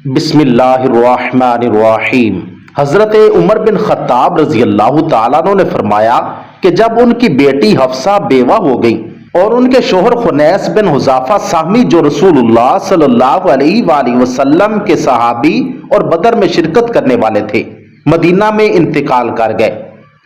بسم اللہ الرحمن الرحیم۔ حضرت عمر بن خطاب رضی اللہ تعالیٰ عنہ نے فرمایا کہ جب ان کی بیٹی حفصہ بیوہ ہو گئی اور ان کے شوہر خنیس بن حذافہ سہمی جو رسول اللہ صلی اللہ علیہ وآلہ وسلم کے صحابی اور بدر میں شرکت کرنے والے تھے، مدینہ میں انتقال کر گئے،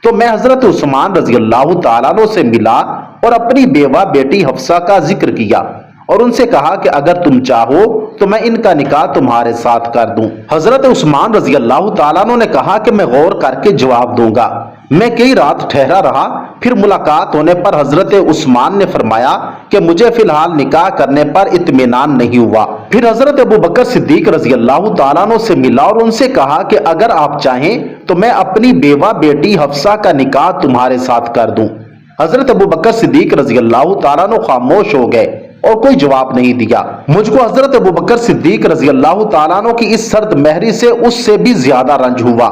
تو میں حضرت عثمان رضی اللہ تعالیٰ عنہ سے ملا اور اپنی بیوہ بیٹی حفصہ کا ذکر کیا اور ان سے کہا کہ اگر تم چاہو تو میں ان کا نکاح تمہارے ساتھ کر دوں۔ حضرت عثمان رضی اللہ تعالیٰ عنہ نے کہا کہ میں غور کر کے جواب دوں گا۔ میں کئی رات ٹھہرا رہا، پھر ملاقات ہونے پر حضرت عثمان نے فرمایا کہ مجھے فی الحال نکاح کرنے پر اطمینان نہیں ہوا۔ پھر حضرت ابوبکر صدیق رضی اللہ تعالیٰ عنہ سے ملا اور ان سے کہا کہ اگر آپ چاہیں تو میں اپنی بیوہ بیٹی حفصہ کا نکاح تمہارے ساتھ کر دوں۔ حضرت ابوبکر صدیق رضی اللہ تعالیٰ عنہ خاموش ہو گئے اور کوئی جواب نہیں دیا۔ مجھ کو حضرت ابوبکر صدیق رضی اللہ تعالیٰ عنہ کی اس سرد مہری سے اس سے بھی زیادہ رنج ہوا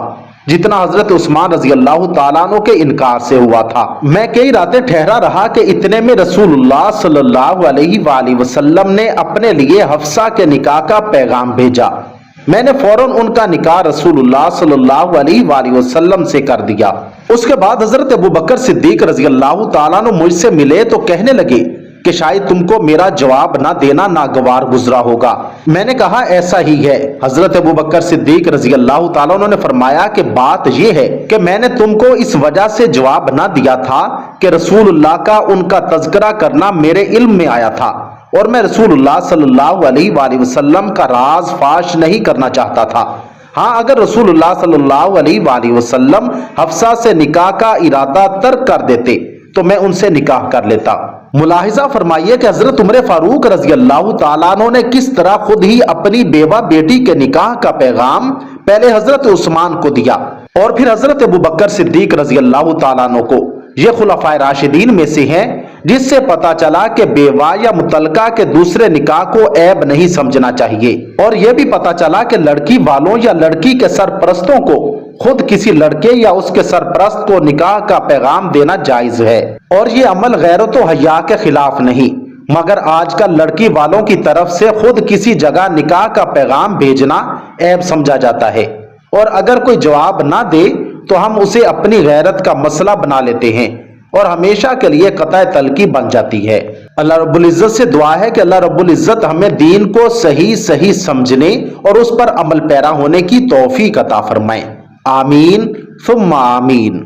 جتنا حضرت عثمان رضی اللہ تعالیٰ عنہ کے انکار سے ہوا تھا۔ میں کئی راتیں ٹھہرا رہا کہ اتنے میں رسول اللہ صلی اللہ علیہ وآلہ وسلم نے اپنے لیے حفصہ کے نکاح کا پیغام بھیجا۔ میں نے فوراً ان کا نکاح رسول اللہ صلی اللہ علیہ وآلہ وسلم سے کر دیا۔ اس کے بعد حضرت ابوبکر صدیق رضی اللہ تعالیٰ عنہ مجھ سے ملے تو کہنے لگے کہ شاید تم کو میرا جواب نہ دینا ناگوار گزرا ہوگا۔ میں نے کہا ایسا ہی ہے۔ حضرت ابوبکر صدیق رضی اللہ تعالیٰ عنہ نے فرمایا کہ بات یہ ہے کہ میں نے تم کو اس وجہ سے جواب نہ دیا تھا کہ رسول اللہ کا ان کا تذکرہ کرنا میرے علم میں آیا تھا اور میں رسول اللہ صلی اللہ علیہ وآلہ وسلم کا راز فاش نہیں کرنا چاہتا تھا۔ ہاں اگر رسول اللہ صلی اللہ علیہ وآلہ وسلم حفصہ سے نکاح کا ارادہ ترک کر دیتے تو میں ان سے نکاح کر لیتا۔ ملاحظہ فرمائیے کہ حضرت عمر فاروق رضی اللہ تعالیٰ عنہ نے کس طرح خود ہی اپنی بیوہ بیٹی کے نکاح کا پیغام پہلے حضرت عثمان کو دیا اور پھر حضرت ابوبکر صدیق رضی اللہ تعالیٰ عنہ کو۔ یہ خلفائے راشدین میں سے ہیں جس سے پتا چلا کہ بیوہ یا متعلقہ کے دوسرے نکاح کو عیب نہیں سمجھنا چاہیے، اور یہ بھی پتا چلا کہ لڑکی والوں یا لڑکی کے سرپرستوں کو خود کسی لڑکے یا اس کے سرپرست کو نکاح کا پیغام دینا جائز ہے، اور یہ عمل غیرت و حیا کے خلاف نہیں، مگر آج کل لڑکی والوں کی طرف سے خود کسی جگہ نکاح کا پیغام بھیجنا عیب سمجھا جاتا ہے، اور اگر کوئی جواب نہ دے تو ہم اسے اپنی غیرت کا مسئلہ بنا لیتے ہیں اور ہمیشہ کے لیے قطع تلقی بن جاتی ہے۔ اللہ رب العزت سے دعا ہے کہ اللہ رب العزت ہمیں دین کو صحیح سمجھنے اور اس پر عمل پیرا ہونے کی توفیق عطا فرمائے۔ آمین ثم آمین۔